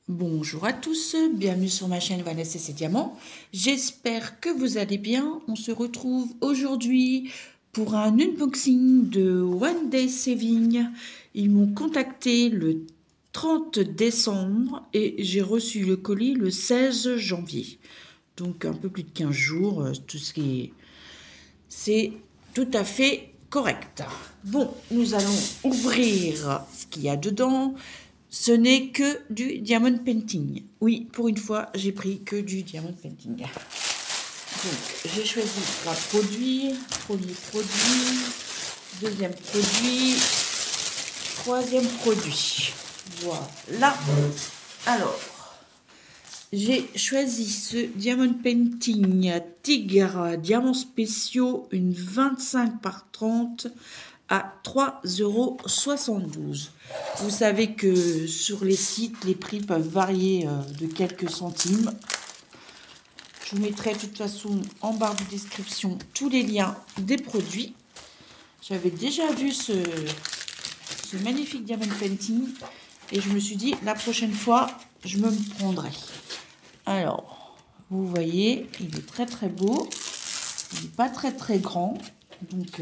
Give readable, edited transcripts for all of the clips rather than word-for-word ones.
Bonjour à tous, bienvenue sur ma chaîne Vanessa et ses diamants. J'espère que vous allez bien. On se retrouve aujourd'hui pour un unboxing de One Day Saving. Ils m'ont contacté le 30 décembre et j'ai reçu le colis le 16 janvier. Donc un peu plus de 15 jours, tout ce qui est... C'est tout à fait correct. Bon, nous allons ouvrir ce qu'il y a dedans. Ce n'est que du diamond painting. Oui, pour une fois, j'ai pris que du diamond painting. Donc, j'ai choisi 3 produits. Premier produit, deuxième produit, troisième produit. Voilà. Alors, j'ai choisi ce diamond painting Tigre diamants spéciaux, une 25 par 30 à 3,72 €. Vous savez que sur les sites, les prix peuvent varier de quelques centimes. Je vous mettrai de toute façon en barre de description tous les liens des produits. J'avais déjà vu ce magnifique diamond painting et je me suis dit la prochaine fois, je me prendrai. Alors, vous voyez, il est très très beau. Il n'est pas très très grand, donc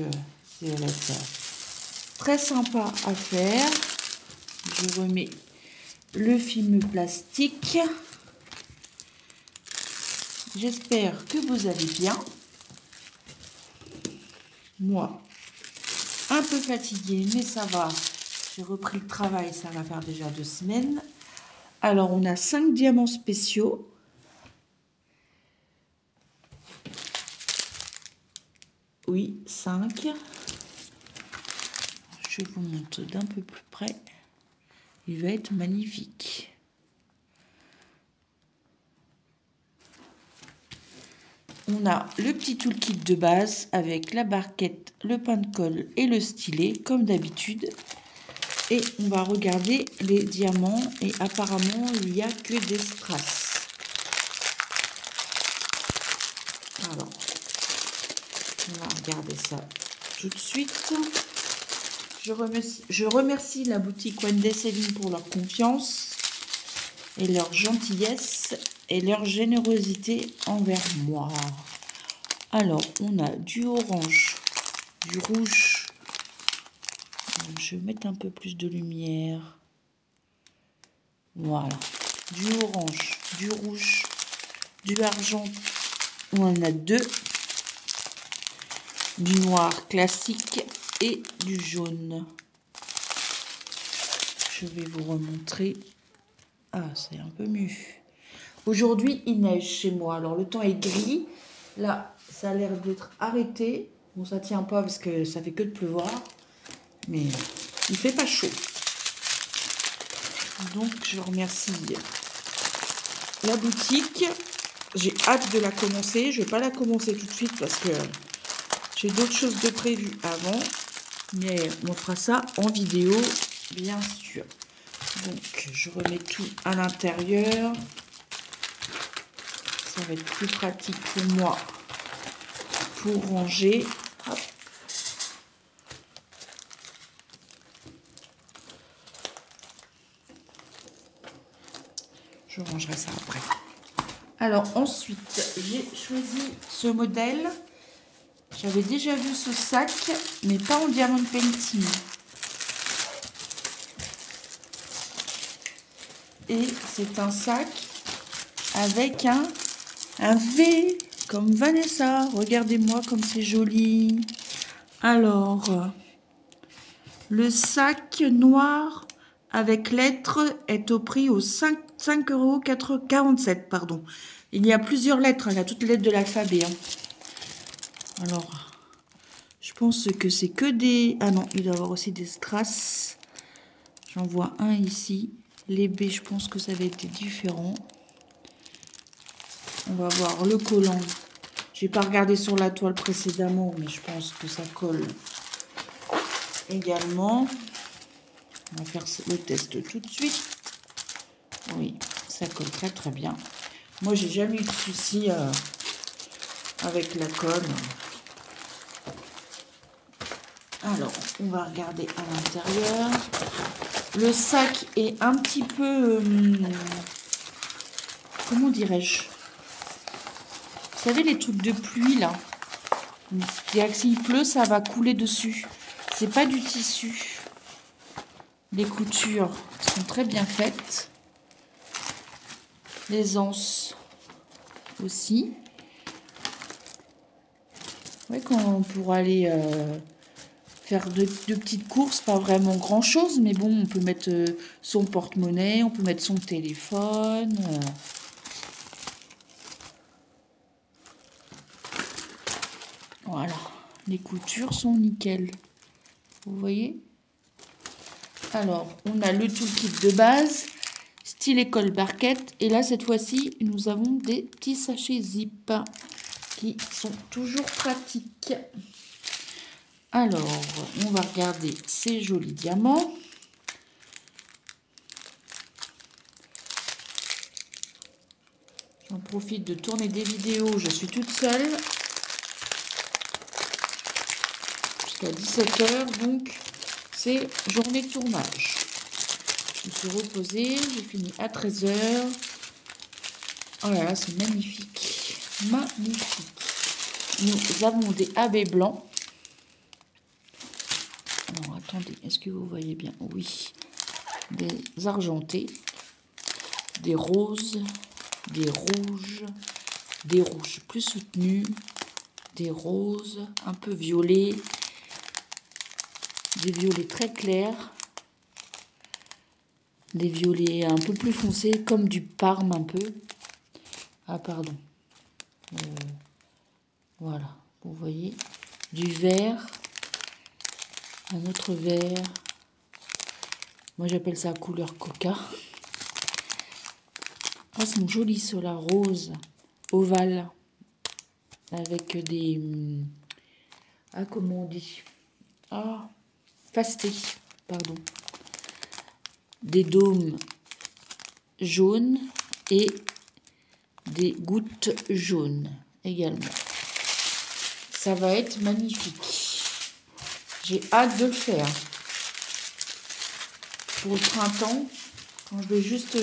ça va être très sympa à faire. Je remets le film plastique. J'espère que vous allez bien. Moi, un peu fatiguée, mais ça va. J'ai repris le travail, ça va faire déjà 2 semaines. Alors, on a 5 diamants spéciaux. Oui, 5. Je vous montre d'un peu plus près. Il va être magnifique. On a le petit toolkit de base avec la barquette, le pain de colle et le stylet, comme d'habitude. Et on va regarder les diamants. Et apparemment, il n'y a que des strass. Alors, on va regarder ça tout de suite. Je remercie la boutique One Day Saving pour leur confiance et leur gentillesse et leur générosité envers moi. Alors, on a du orange, du rouge. Je vais mettre un peu plus de lumière. Voilà. Du orange, du rouge, du argent. On en a 2. Du noir classique et du jaune. Je vais vous remontrer. Ah, c'est un peu mieux. Aujourd'hui, il neige chez moi. Alors, le temps est gris. Là, ça a l'air d'être arrêté. Bon, ça tient pas parce que ça fait que de pleuvoir. Mais il fait pas chaud. Donc, je remercie la boutique. J'ai hâte de la commencer. Je vais pas la commencer tout de suite parce que j'ai d'autres choses de prévues avant. Mais on fera ça en vidéo, bien sûr. Donc, je remets tout à l'intérieur. Ça va être plus pratique pour moi pour ranger. Hop. Je rangerai ça après. Alors, ensuite, j'ai choisi ce modèle. J'avais déjà vu ce sac, mais pas en diamond painting. Et c'est un sac avec un V comme Vanessa. Regardez-moi comme c'est joli. Alors, le sac noir avec lettres est au prix au 5,47 €. Pardon. Il y a plusieurs lettres, il y a toutes les lettres de l'alphabet. Alors, je pense que c'est que des... Ah non, il doit y avoir aussi des strass. J'en vois un ici. Les B, je pense que ça va être différent. On va voir le collant. J'ai pas regardé sur la toile précédemment, mais je pense que ça colle également. On va faire le test tout de suite. Oui, ça colle très très bien. Moi, j'ai jamais eu de soucis avec la colle. Alors, on va regarder à l'intérieur. Le sac est un petit peu... comment dirais-je? Vous savez, les trucs de pluie, là. S'il pleut, ça va couler dessus. C'est pas du tissu. Les coutures sont très bien faites. Les anses aussi. Ouais, quand pour aller faire de petites courses, pas vraiment grand chose, mais bon, on peut mettre son porte-monnaie, on peut mettre son téléphone. Voilà, les coutures sont nickel. Vous voyez? Alors, on a le toolkit de base, stylet colle barquette, et là, cette fois-ci, nous avons des petits sachets zip qui sont toujours pratiques. Alors, on va regarder ces jolis diamants. J'en profite de tourner des vidéos, je suis toute seule. Jusqu'à 17 h, donc c'est journée de tournage. Je me suis reposée, j'ai fini à 13 h. Oh là là, c'est magnifique. Magnifique. Nous avons des AB blancs. Alors, attendez, est-ce que vous voyez bien? Oui. Des argentés, des roses, des rouges plus soutenus, des roses un peu violets, des violets très clairs, des violets un peu plus foncés, comme du parme un peu. Ah, pardon. Voilà, vous voyez, du vert, un autre vert. Moi, j'appelle ça couleur coca. Ah, c'est joli, ceux-là, rose, ovale, avec des... ah, comment on dit? Ah, pasté, pardon. Des dômes jaunes et des gouttes jaunes également. Ça va être magnifique. J'ai hâte de le faire. Pour le printemps, quand je vais juste,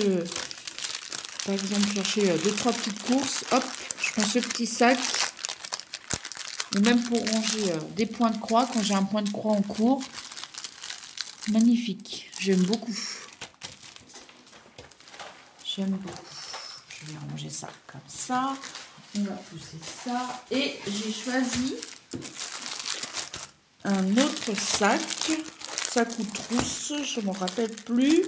par exemple, chercher 2-3 petites courses, hop, je prends ce petit sac. Ou même pour ranger des points de croix, quand j'ai un point de croix en cours. Magnifique. J'aime beaucoup. J'aime beaucoup. Je vais ranger ça comme ça. On va pousser ça. Et j'ai choisi un autre sac. Sac ou trousse, je ne me rappelle plus.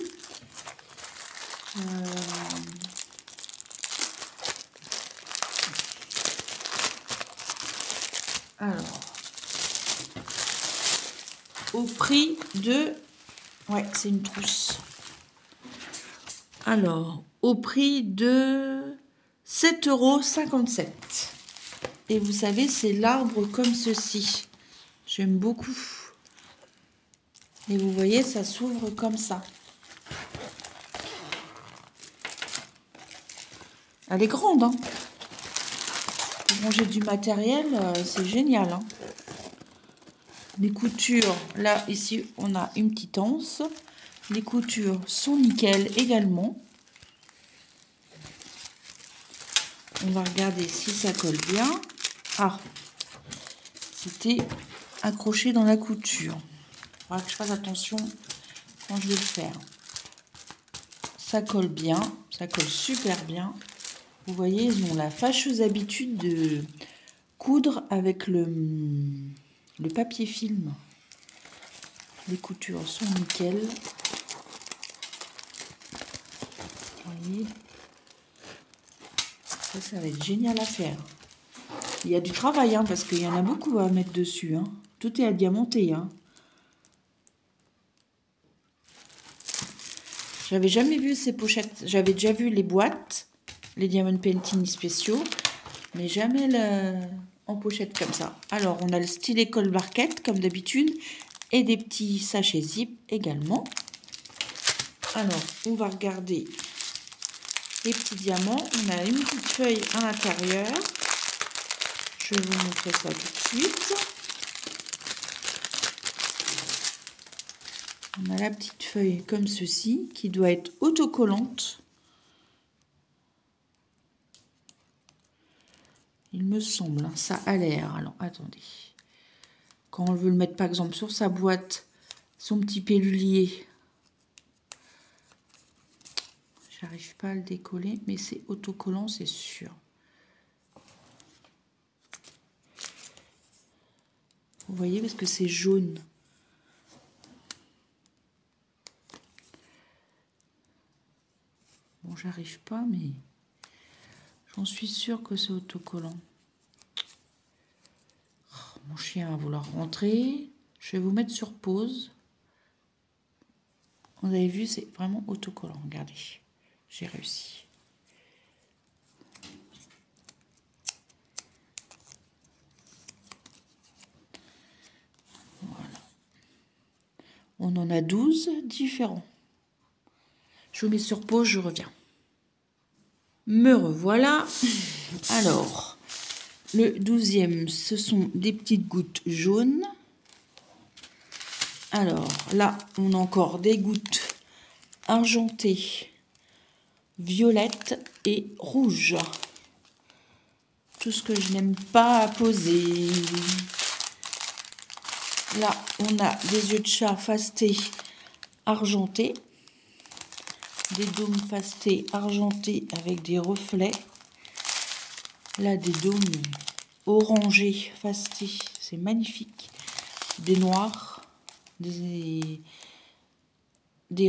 Alors, au prix de... ouais, c'est une trousse. Alors, au prix de 7,57 €. Et vous savez, c'est l'arbre comme ceci. J'aime beaucoup. Et vous voyez, ça s'ouvre comme ça. Elle est grande, hein. Pour ranger du matériel, c'est génial, hein. Les coutures, là, ici, on a une petite anse. Les coutures sont nickel également. On va regarder si ça colle bien. Ah, c'était accroché dans la couture. Il faudra que je fasse attention quand je vais le faire. Ça colle bien, ça colle super bien. Vous voyez, ils ont la fâcheuse habitude de coudre avec le papier film. Les coutures sont nickel. Vous voyez, ça va être génial à faire. Il y a du travail, hein, parce qu'il y en a beaucoup à mettre dessus. Hein. Tout est à diamanter. Hein. J'avais jamais vu ces pochettes. J'avais déjà vu les boîtes, les Diamond Painting spéciaux, mais jamais en pochette comme ça. Alors, on a le stylet colle barquette, comme d'habitude, et des petits sachets zip également. Alors, on va regarder les petits diamants. On a une petite feuille à l'intérieur. Je vais vous montrer ça tout de suite. On a la petite feuille comme ceci qui doit être autocollante. Il me semble, hein, ça a l'air. Alors, attendez. Quand on veut le mettre, par exemple, sur sa boîte, son petit pellulier, j'arrive pas à le décoller, mais c'est autocollant, c'est sûr. Vous voyez, parce que c'est jaune. Bon, j'arrive pas, mais j'en suis sûre que c'est autocollant. Oh, mon chien va vouloir rentrer. Je vais vous mettre sur pause. Vous avez vu, c'est vraiment autocollant. Regardez, j'ai réussi. Voilà. On en a 12 différents. Je vous mets sur pause, je reviens. Me revoilà. Alors, le 12e, ce sont des petites gouttes jaunes. Alors, là, on a encore des gouttes argentées, violettes et rouges. Tout ce que je n'aime pas poser. Là, on a des yeux de chat fastés argentés. Des dômes fastés argentés avec des reflets. Là, des dômes orangés fastés, c'est magnifique. Des noirs, des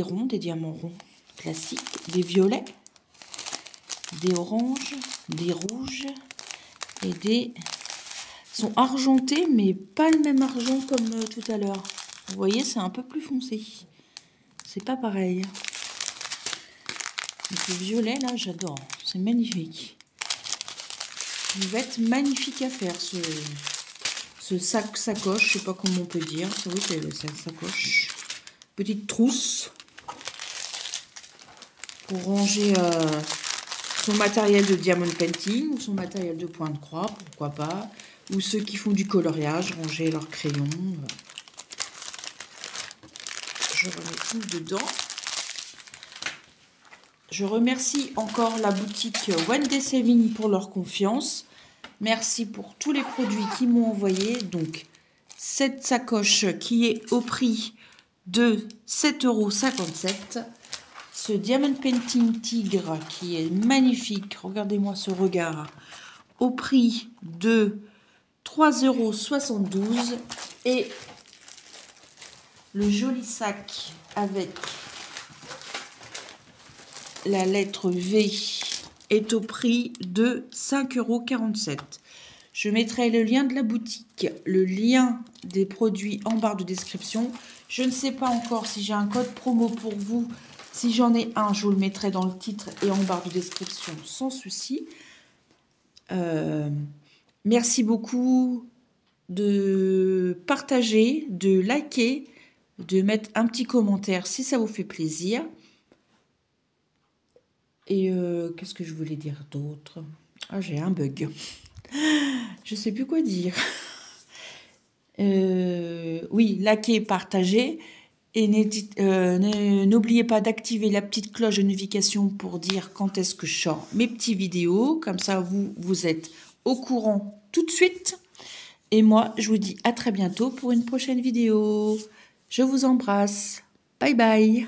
ronds, des diamants ronds classiques, des violets, des oranges, des rouges et des... Ils sont argentés, mais pas le même argent comme tout à l'heure. Vous voyez, c'est un peu plus foncé. C'est pas pareil. Donc, le violet, là, j'adore. C'est magnifique. Il va être magnifique à faire, ce sacoche. Je sais pas comment on peut dire. Oui, c'est une sacoche. Petite trousse pour ranger son matériel de diamond painting ou son matériel de point de croix, pourquoi pas. Ou ceux qui font du coloriage, ranger leurs crayons. Je remets tout dedans. Je remercie encore la boutique One Day Saving pour leur confiance. Merci pour tous les produits qu'ils m'ont envoyés. Donc, cette sacoche qui est au prix de 7,57 €. Ce Diamond Painting Tigre qui est magnifique. Regardez-moi ce regard. Au prix de 3,72 €. Et le joli sac avec la lettre V est au prix de 5,47 €. Je mettrai le lien de la boutique, le lien des produits en barre de description. Je ne sais pas encore si j'ai un code promo pour vous. Si j'en ai un, je vous le mettrai dans le titre et en barre de description sans souci. Merci beaucoup de partager, de liker, de mettre un petit commentaire si ça vous fait plaisir. Et qu'est-ce que je voulais dire d'autre? Ah, j'ai un bug. Je sais plus quoi dire. Oui, likez, partagez. Et n'oubliez pas d'activer la petite cloche de notification pour dire quand est-ce que je sors mes petites vidéos. Comme ça, vous êtes au courant tout de suite. Et moi, je vous dis à très bientôt pour une prochaine vidéo. Je vous embrasse. Bye bye.